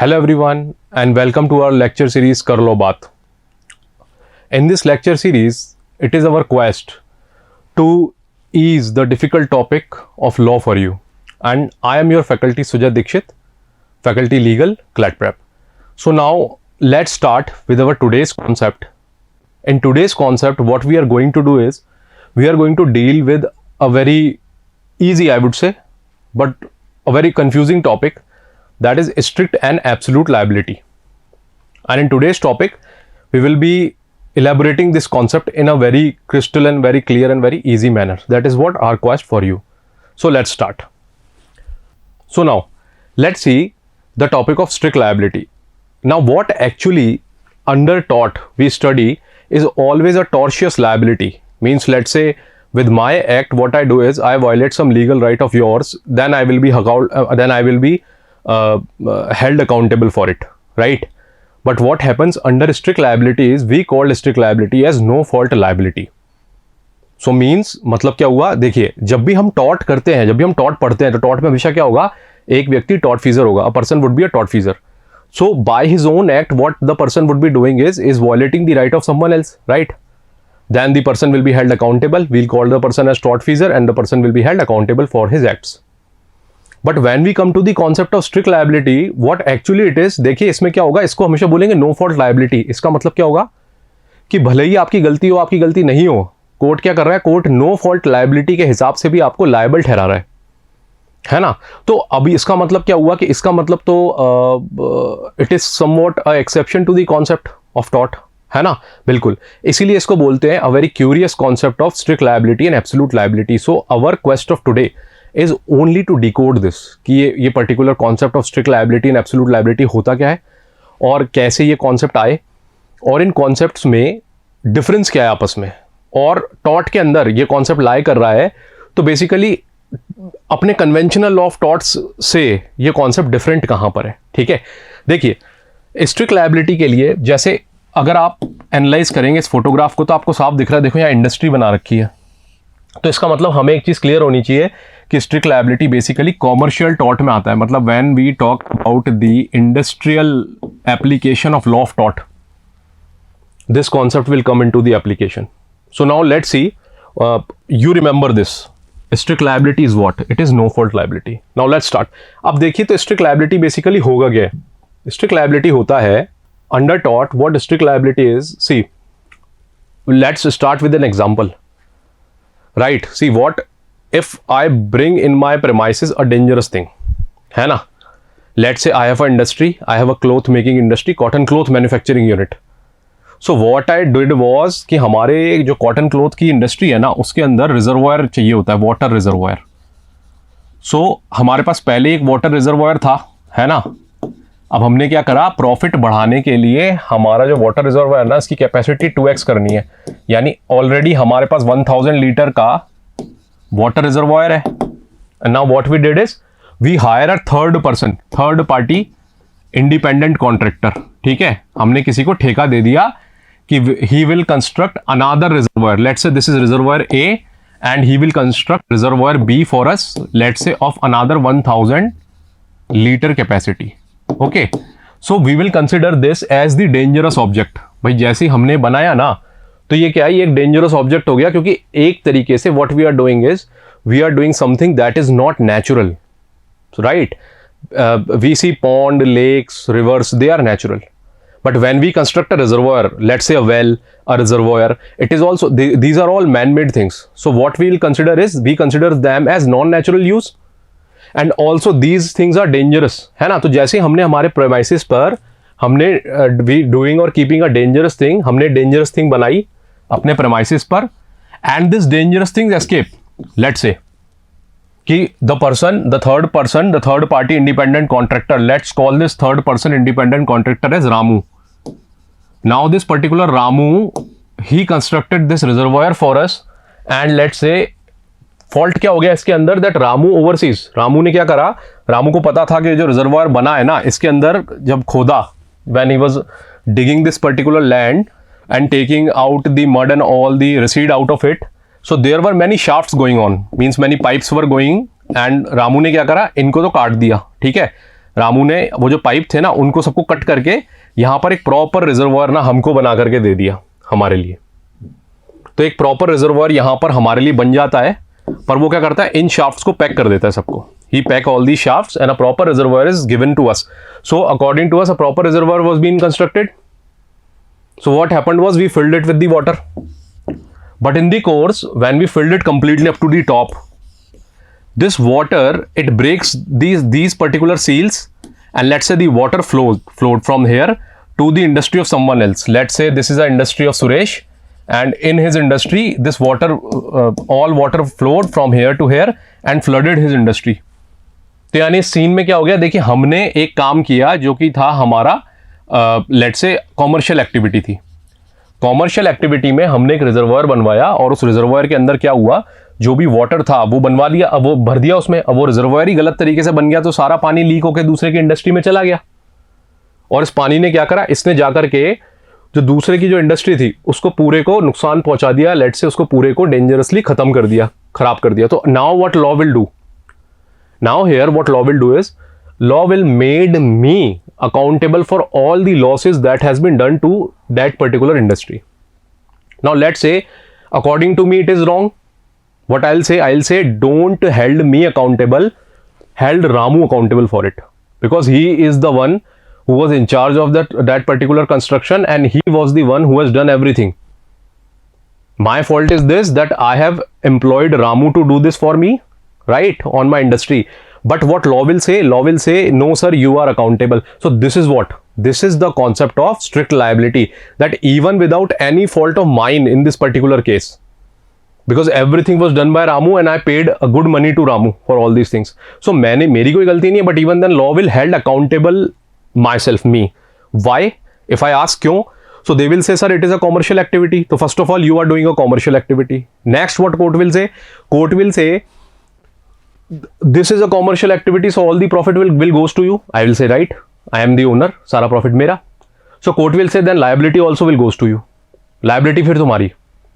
Hello everyone and welcome to our lecture series Kar Lo Baat. In this lecture series, it is our quest to ease the difficult topic of law for you. And I am your faculty Sujat Dikshit, faculty legal, CLAT Prep. So now let's start with our today's concept. In today's concept, what we are going to do is we are going to deal with a very easy, I would say, but a very confusing topic, that is strict and absolute liability. And in today's topic, we will be elaborating this concept in a very crystal and very clear and very easy manner. That is what our quest for you. So let's start. So now let's see the topic of strict liability. Now what actually under tort we study is always a tortious liability. Means, let's say with my act, what I do is I violate some legal right of yours, then I will be held accountable for it, right? But what happens under strict liability is we call strict liability as no fault liability. So means मतलब क्या हुआ, देखिए जब भी हम tort करते हैं, जब भी हम टॉर्ट पढ़ते हैं तो टॉर्ट में हमेशा क्या होगा, एक व्यक्ति टॉर्ट फीजर होगा, a person would be a tort feeser. So by his own act, what the person would be doing is violating the right of someone else, right? Then the person will be held accountable. We'll call the person as tort feeser and the person will be held accountable for his acts. But when we come to the concept of strict liability, what actually it is, देखिए इसमें क्या होगा, इसको हमेशा बोलेंगे no fault liability. इसका मतलब क्या होगा कि भले ही आपकी गलती हो, आपकी गलती नहीं हो, कोर्ट क्या कर रहा है, कोर्ट नो फॉल्ट लायबिलिटी के हिसाब से भी आपको लायबल ठहरा रहा है ना. तो अभी इसका मतलब क्या हुआ कि इसका मतलब तो it is somewhat a exception to the concept of tort, है ना. बिल्कुल, इसीलिए इसको बोलते हैं a very curious concept of strict liability and absolute liability. So our quest of today is only to decode this कि ये particular concept of strict liability and absolute liability होता क्या है और कैसे ये कॉन्सेप्ट आए और इन कॉन्सेप्ट्स में डिफरेंस क्या है आपस में, और टॉर्ट के अंदर ये कॉन्सेप्ट लाई कर रहा है. तो बेसिकली अपने कन्वेंशनल लॉ ऑफ टॉर्ट्स से ये कॉन्सेप्ट डिफरेंट कहाँ पर है. ठीक है, देखिए स्ट्रिक्ट लायबिलिटी के लिए जैसे अगर आप एनालाइज करेंगे इस फोटोग्राफ को तो आपको साफ दिख रहा है, देखो यहाँ इंडस्ट्री बना रखी है. तो इसका मतलब हमें एक चीज़ क्लियर होनी चाहिए कि strict liability basically commercial tort में आता है. मतलब when we talk about the industrial application of law of tort, this concept will come into the application. So now let's see, you remember this, strict liability is what, it is no fault liability. Now let's start. अब देखिए तो strict liability basically होगा क्या. Strict liability होता है under tort, what strict liability is, see let's start with an example. Right, see what if I bring in my premises a dangerous thing, है ना. Let's say I have an industry, I have a cloth making industry, cotton cloth manufacturing unit. So what I did was कि हमारे जो cotton cloth की industry है ना, उसके अंदर रिजर्वायर चाहिए होता है, वाटर रिजर्वायर. So हमारे पास पहले एक वाटर रिजर्वायर था, है ना. अब हमने क्या करा, प्रॉफिट बढ़ाने के लिए हमारा जो वाटर रिजर्वायर ना, इसकी कैपेसिटी 2x करनी है. यानी ऑलरेडी हमारे पास 1000 लीटर का वाटर रिजर्वायर है. And now what we did is we hire a third party independent contractor. ठीक है, हमने किसी को ठेका दे दिया कि he will construct another reservoir. Let's say this is reservoir A and he will construct reservoir B for us, let's say of another 1000 litre capacity. Okay, so we will consider this as the dangerous object. भाई जैसे हमने बनाया ना, तो ये क्या है, ये एक डेंजरस ऑब्जेक्ट हो गया, क्योंकि एक तरीके से what we are doing is we are doing something that is not natural, right. We see pond, lakes, rivers, they are natural. But when we construct a reservoir, let's say a well, a reservoir, it is also, these are all man made things. So what we will consider is we consider them as non natural use and also these things are dangerous, है ना. तो जैसे हमने हमारे premises पर हमने we doing और keeping a dangerous thing, हमने डेंजरस थिंग बनाई अपने प्रेमाइसिस पर and this dangerous thing escape. Let's say कि the third party independent contractor, let's call this third person independent contractor as Ramu. Now this particular Ramu, he constructed this reservoir for us and let's say fault क्या हो गया इसके अंदर, that Ramu overseas. Ramu ने क्या करा, रामू को पता था कि जो रिजर्वायर बना है ना, इसके अंदर जब खोदा, when he was digging this particular land and taking out the mud and all the recede out of it, so there were many shafts going on, means many pipes were going, and Ramu ने क्या करा, इनको तो काट दिया. ठीक है, रामू ने वो जो पाइप थे ना उनको सबको कट करके यहाँ पर एक प्रॉपर रिजर्वायर ना हमको बना करके दे दिया हमारे लिए। तो एक प्रॉपर रिजर्वायर यहाँ पर हमारे लिए बन जाता है, पर वो क्या करता है, इन शाफ्ट्स को पैक कर देता है सबको। He pack all these shafts and a proper reservoir is given to us. So according to us, a proper reservoir was being constructed. So what happened was we filled it with the water. But in the course, when we filled it completely up to the top, this water, it breaks these particular seals, and let's say the water flowed from here to the industry of someone else. Let's say this is the industry of Suresh, and in his industry, this water, all water flowed from here to here and flooded his industry. तो यानी इस scene में क्या हो गया, देखिए हमने एक काम किया जो कि था हमारा लेट्स से कॉमर्शियल एक्टिविटी थी। कॉमर्शियल एक्टिविटी में हमने एक रिजर्वायर बनवाया और उस रिजर्वायर के अंदर क्या हुआ, जो भी वाटर था वो बनवा लिया, अब वो भर दिया उसमें। अब वो रिजर्वायर ही गलत तरीके से बन गया तो सारा पानी लीक होकर दूसरे की इंडस्ट्री में चला गया। और इस पानी ने क्या करा, इसने जाकर के जो दूसरे की जो इंडस्ट्री थी उसको पूरे को नुकसान पहुंचा दिया, लेट्स से उसको पूरे को डेंजरसली खत्म कर दिया, खराब कर दिया। तो now what law will do, now here what law will do is law will made me accountable for all the losses that has been done to that particular industry. Now let's say according to me it is wrong. What I'll say don't held me accountable, held Ramu accountable for it, because he is the one who was in charge of that particular construction and he was the one who has done everything. My fault is this, that I have employed Ramu to do this for me, right, on my industry. But what law will say, no sir, you are accountable. So this is the concept of strict liability, that even without any fault of mine in this particular case, because everything was done by Ramu and I paid a good money to Ramu for all these things. So मेरी कोई गलती नहीं है, but even then law will held accountable myself, me. Why? If I ask क्यों, so they will say sir it is a commercial activity. So first of all you are doing a commercial activity. Next what court will say, this is a commercial activity, so all the profit will goes to you. I will say right, I am the owner, सारा profit मेरा. So court will say then liability also will goes to you. Liability फिर तुम्हारी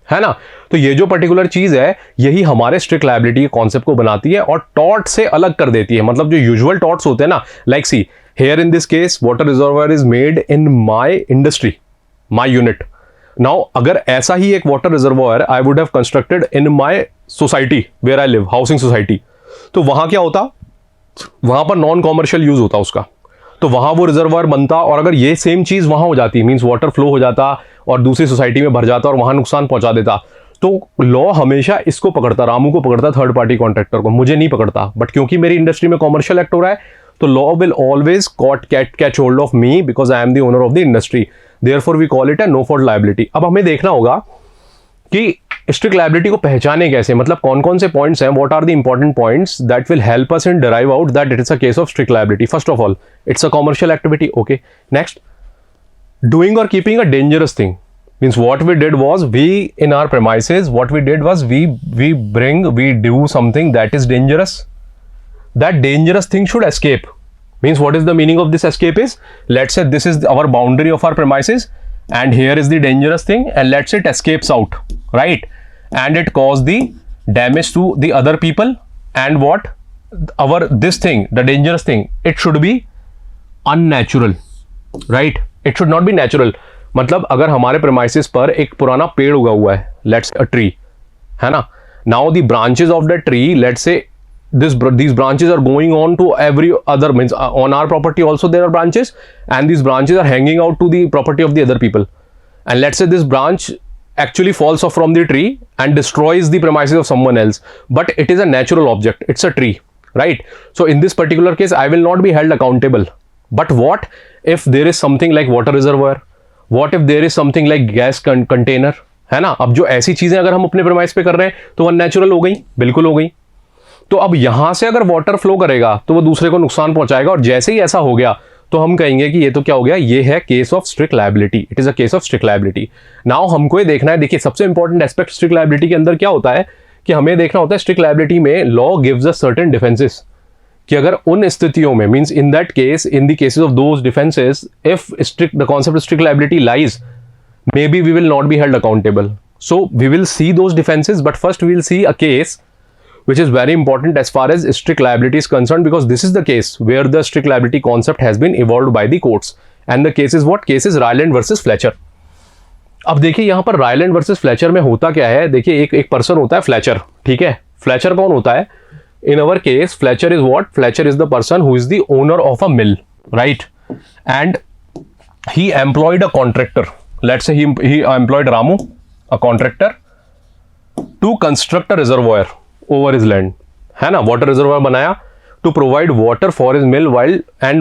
है ना। तो ये जो particular चीज है यही हमारे स्ट्रिक्ट लायबिलिटी के कॉन्सेप्ट को बनाती है और टॉर्ट से अलग कर देती है। मतलब जो यूजुअल टॉर्ट्स होते हैं ना, like see here in this case water reservoir is made in my industry, my unit. Now अगर ऐसा ही एक water reservoir I would have constructed in my society where I live, housing society, तो वहां क्या होता, वहां पर नॉन कॉमर्शियल यूज होता उसका, तो वहां वो रिजर्वायर बनता। और अगर ये सेम चीज वहां हो जाती, मींस वाटर फ्लो हो जाता और दूसरी सोसाइटी में भर जाता और वहां नुकसान पहुंचा देता, तो लॉ हमेशा इसको पकड़ता, रामू को पकड़ता, थर्ड पार्टी कॉन्ट्रैक्टर को, मुझे नहीं पकड़ता। बट क्योंकि मेरी इंडस्ट्री में कॉमर्शियल एक्ट हो रहा है तो law will always catch hold of me because I am the owner of the industry, therefore we call it a no fault liability. अब हमें देखना होगा कि स्ट्रिक्ट लायबिलिटी को पहचाने कैसे, मतलब कौन कौन से पॉइंट्स हैं, what are the important points that will help us in derive out that it is a case of strict liability. First of all it's a commercial activity, okay. Next, doing और keeping a dangerous thing, means what we did was we in our premises what we did was we do something that is dangerous. That dangerous thing should escape. Means what is the meaning of this escape is, let's say this is our boundary of our premises and here is the dangerous thing and let's say it escapes out, right, and it cause the damage to the other people, and what our this thing, the dangerous thing, it should be unnatural, right, it should not be natural. मतलब अगर हमारे premises पर एक पुराना पेड़ उगा हुआ है, लेट्स अ ट्री, है ना, now the branches of that tree, let's say these branches are going on to every other, means on our property also there are branches and these branches are hanging out to the property of the other people, and let's say this branch actually falls off from the tree and destroys the premises of someone else, but it is a natural object, it's a tree, right? So in this particular case I will not be held accountable. But what if there is something like water reservoir, what if there is something like gas container, है ना। अब जो ऐसी चीजें अगर हम अपने premise पे कर रहे हैं तो वो नेचुरल हो गई, बिल्कुल हो गई। तो अब यहां से अगर वाटर फ्लो करेगा तो वो दूसरे को नुकसान पहुंचाएगा, और जैसे ही ऐसा हो गया तो हम कहेंगे कि ये तो क्या हो गया, ये है case of strict liability, it is a case of strict liability. Now हमको ये देखना है, देखिए सबसे इंपॉर्टेंट एस्पेक्ट स्ट्रिक्ट लायबिलिटी के अंदर क्या होता है कि हमें देखना होता है स्ट्रिक्ट लायबिलिटी में law gives us certain defences, कि अगर उन स्थितियों में, means in that case, in the cases of those defences, if strict the concept of strict liability lies, may be we will not be held accountable. So we will see those defenses, but first we will see a case which is very important as far as strict liability is concerned, because this is the case where the strict liability concept has been evolved by the courts. And the case is what? Case is Ryland versus Fletcher. अब देखिए यहाँ पर Ryland versus Fletcher में होता क्या है, देखिए एक पर्सन होता है फ्लेचर, ठीक है. फ्लेचर कौन होता है? In our case Fletcher is what? Fletcher is the person who is the owner of a mill, right? And he employed a contractor. Let's say he employed Ramu, a contractor, to construct a reservoir over his land, है ना. Water reservoir बनाया to provide water for his mill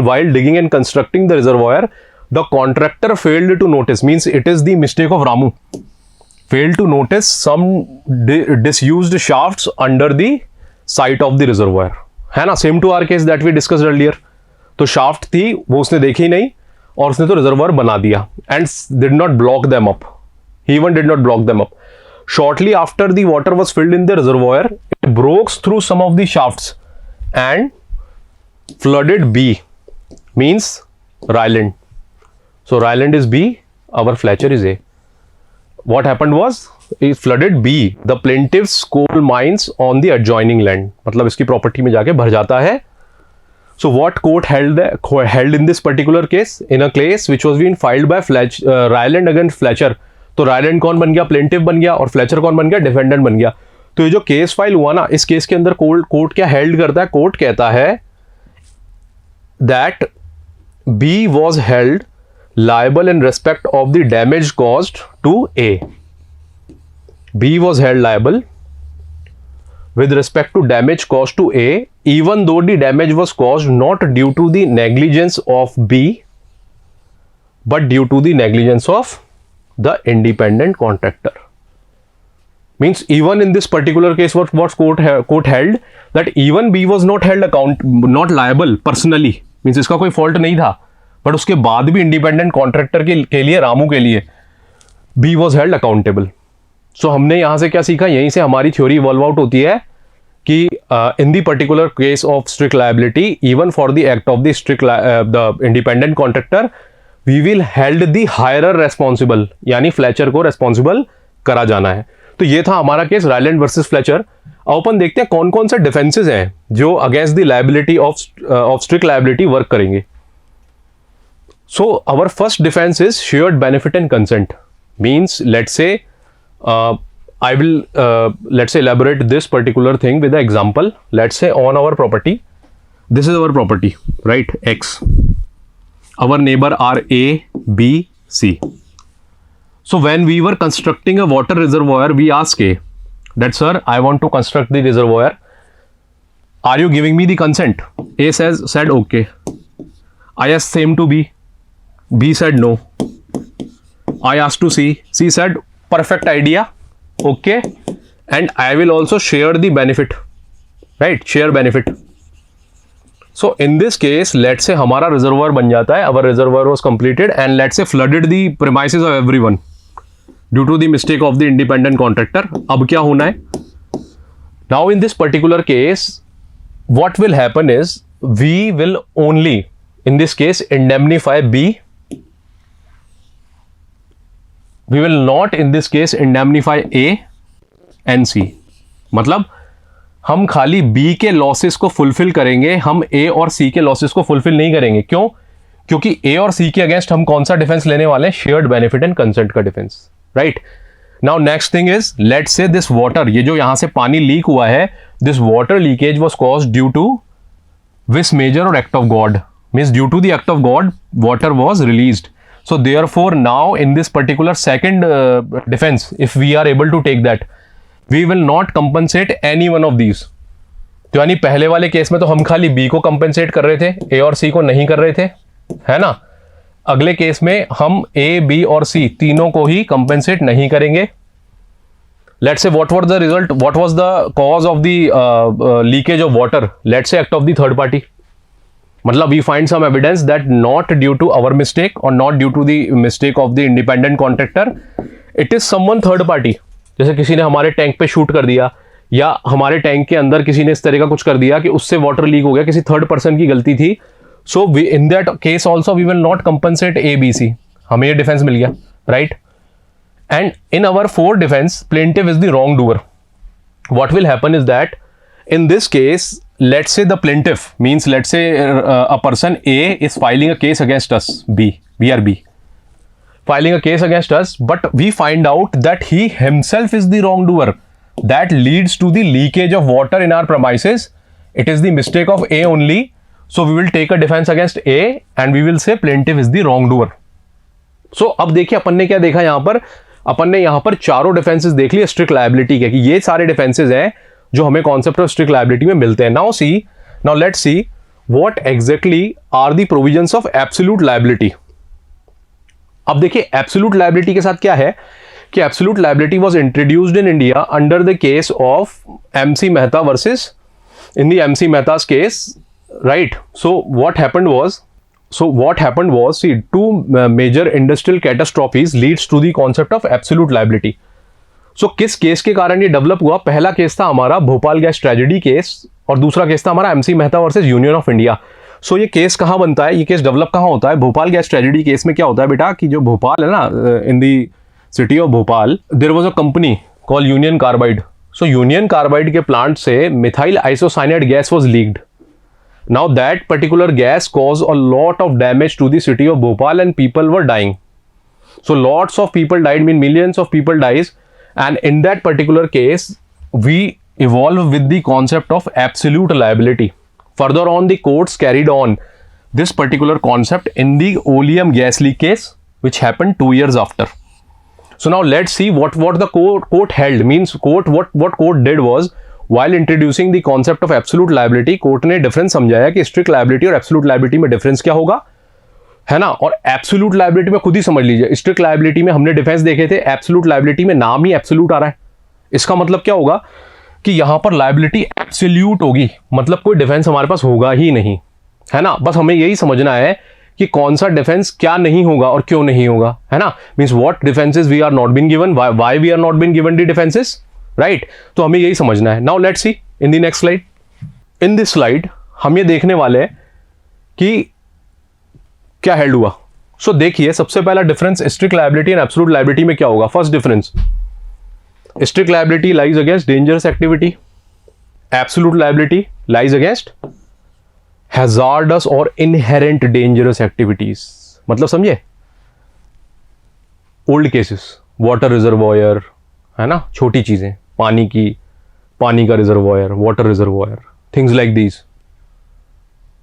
while digging and constructing the reservoir, the contractor failed to notice, means it is the mistake of Ramu, failed to notice some disused shafts under the site of the reservoir, है ना. Same to our case that we discussed earlier. तो shaft थी वो उसने देखी ही नहीं और उसने तो रिजर्वर बना दिया and did not block them up. He even did not block them up. Shortly after the water was filled in the reservoir, it broke through some of the shafts and flooded B, means Ryland. So Ryland is B, our Fletcher is A. What happened was it flooded B, the plaintiff's coal mines on the adjoining land. मतलब इसकी property में जाके भर जाता है. So what court held in this particular case? In a case which was being filed by Ryland against Fletcher. तो Ryland कौन बन गया? प्लेंटिफ बन गया. और Fletcher कौन बन गया? डिफेंडेंट बन गया. तो ये जो केस फाइल हुआ ना, इस केस के अंदर कोर्ट क्या हेल्ड करता है? कोर्ट कहता है that B was held liable in respect of the damage caused to A. B was held liable with respect to damage caused to A, even though the damage was caused not due to the negligence of B, but due to the negligence of the independent contractor. Means even in this particular case, what court held that even B was not held not liable personally. Means इसका कोई fault नहीं था, but उसके बाद भी independent contractor के लिए, रामू के लिए, बी वॉज हेल्ड अकाउंटेबल. सो हमने यहां से क्या सीखा? यहीं से हमारी थ्योरी इवॉल्व आउट होती है कि in the particular case of strict liability, even for the act of the independent contractor, we will held the hirer responsible, यानी फ्लेचर को रेस्पॉन्सिबल करा जाना है. तो ये था हमारा केस रायलैंड वर्सेस फ्लेचर. अब अपन देखते हैं कौन कौन से डिफेंसेस हैं जो against the liability of strict liability work करेंगे. So our first defence is shared benefit and consent. Means let's say I will let's say elaborate this particular thing with the example. Let's say on our property, this is our property, right? X. Our neighbor are A, B, C. So when we were constructing a water reservoir, we asked A that, sir, I want to construct the reservoir. Are you giving me the consent? A said okay. I asked same to B. B said no. I asked to C. C said perfect idea. Okay. And I will also share the benefit. Right? Share benefit. So in this case, let's say हमारा reservoir बन जाता है. Our reservoir was completed and let's say flooded the premises of everyone due to the mistake of the independent contractor. अब क्या होना है? Now in this particular case, what will happen is we will only, in this case, indemnify B. We will not in this case indemnify A and C. मतलब हम खाली B के losses को fulfil करेंगे, हम A और C के losses को फुलफिल नहीं करेंगे. क्यों? क्योंकि A और C के अगेंस्ट हम कौन सा डिफेंस लेने वाले हैं? शेयर्ड बेनिफिट एंड कंसेंट का defence. Right. Now next thing is, let's say this water, ये जो यहां से पानी लीक हुआ है, this water leakage was caused due to which major और act of God. Means due to the act of God water was released. So therefore now in this particular second defense, if we are able to take that, we will not compensate any one of these. तो यानी पहले वाले case में तो हम खाली B को compensate कर रहे थे, A और C को नहीं कर रहे थे, है ना. अगले केस में हम A, B और C तीनों को ही compensate नहीं करेंगे. Let's say what was the result, what was the cause of the leakage of water? Let's say act of the third party. मतलब we find some evidence that not due to our mistake or not due to the mistake of the independent contractor, it is someone third party. जैसे किसी ने हमारे tank पे shoot कर दिया या हमारे टैंक के अंदर किसी ने इस तरह का कुछ कर दिया कि उससे वाटर लीक हो गया, किसी थर्ड पर्सन की गलती थी. So in that case also we will not compensate A, B, C. हमें ये डिफेंस मिल गया, right. And in our fourth defence, plaintiff is the wrong doer. What will happen is that in this case, let's say the plaintiff means, let's say a person A is filing a case against us, we are B, filing a case against us, but we find out that he himself is the wrongdoer. That leads to the leakage of water in our premises. It is the mistake of A only. So we will take a defense against A and we will say plaintiff is the wrongdoer. So अब देखिए अपन ने क्या देखा यहाँ पर, अपन ने यहाँ पर चारों डिफेंसेस देख लिए स्ट्रिक्ट लायबिलिटी के, कि ये सारे डिफेंसेस हैं जो हमें कॉन्सेप्ट ऑफ स्ट्रिक्ट लायबिलिटी में मिलते हैं. Now let's see what exactly are the provisions of absolute liability. अब देखिए एब्सोल्यूट लायबिलिटी के साथ क्या है कि absolute liability was introduced in India under the case of MC Mehta versus, in the MC Mehta's case, right. So what happened was see, two major industrial catastrophes leads to the concept of absolute liability. सो किस case के कारण ये develop हुआ? पहला case था हमारा Bhopal gas tragedy case और दूसरा केस था हमारा MC Mehta versus union of India. So ये केस कहाँ बनता है, ये केस डेवलप कहाँ होता है? भोपाल गैस ट्रेजेडी केस में क्या होता है बेटा कि जो भोपाल है ना, in the city of Bhopal there was a company call Union Carbide. So Union Carbide के प्लांट से methyl isocyanide gas was leaked. Now that particular gas caused a lot of damage to the city of Bhopal and people were dying. So lots of people died, mean millions of people dies, and in that particular case we evolve with the concept of absolute liability. Further on, the courts carried on this particular concept in the oleum gas leak case which happened 2 years after. So now let's see what the court held, means what court did was, while introducing the concept of absolute liability, court ने difference समझाया कि strict liability और absolute liability में difference क्या होगा, है ना. और एब्सोल्यूट लायबिलिटी में खुद ही समझ लीजिए, स्ट्रिक्ट लायबिलिटी में हमने डिफेंस देखे थे, एब्सोल्यूट लायबिलिटी में नाम ही एब्सोल्यूट आ रहा है. इसका मतलब क्या होगा कि यहां पर लायबिलिटी एब्सोल्यूट होगी, मतलब कोई डिफेंस हमारे पास होगा ही नहीं, है ना. बस हमें यही समझना है कि कौन सा डिफेंस क्या नहीं होगा और क्यों नहीं होगा, है ना. Means what defences we are not been given, why we are not been given the defences, right. तो हमें यही समझना है. Now let's see in the next slide. In this slide हम ये देखने वाले हैं कि क्या हेल्ड हुआ. सो देखिए सबसे पहला difference strict liability and absolute liability में क्या होगा. First difference, strict liability lies against dangerous activity, absolute liability lies against hazards और इनहेरेंट डेंजरस एक्टिविटीज. मतलब समझे, ओल्ड केसेस, वाटर रिजर्वॉयर, है ना, छोटी चीजें, पानी का reservoir, water reservoir, things like these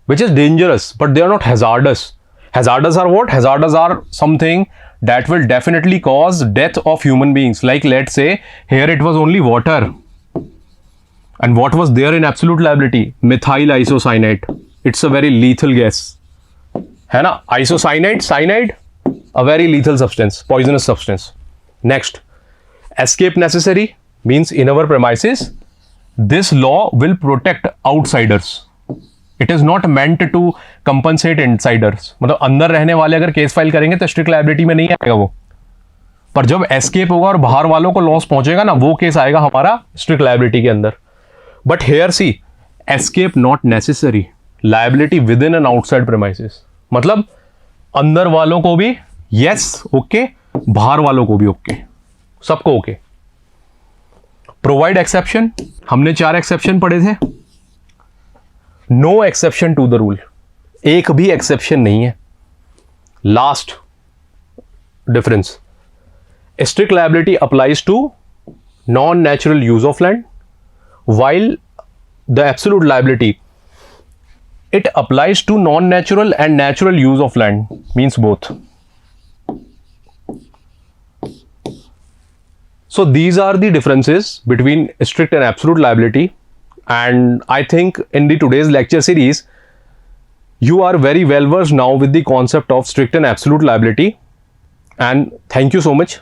which is dangerous but they are not hazardous. Hazardous are what? Hazardous are something that will definitely cause death of human beings. Like let's say here it was only water, and what was there in absolute liability? Methyl isocyanate. It's a very lethal gas, है ना. Cyanide, a very lethal substance, poisonous substance. Next, escape necessary means in our premises this law will protect outsiders. It is not meant to compensate insiders. मतलब अंदर रहने वाले अगर case file करेंगे तो strict liability में नहीं आएगा वो, पर जब एस्केप होगा और बाहर वालों को लॉस पहुंचेगा ना, वो केस आएगा हमारा स्ट्रिक्ट लायबिलिटी के अंदर. But here see escape not necessary, liability within and outside premises. मतलब अंदर वालों को भी यस ओके, बाहर वालों को भी ओके, सबको ओके. प्रोवाइड एक्सेप्शन, हमने 4 एक्सेप्शन पढ़े थे. No exception to the rule, एक भी एक्सेप्शन नहीं है. Last difference, strict liability applies to non natural use of land, while the absolute liability, it applies to non-natural and natural use of land, means both. So these are the differences between strict and absolute liability, and I think in the today's lecture series you are very well versed now with the concept of strict and absolute liability, and thank you so much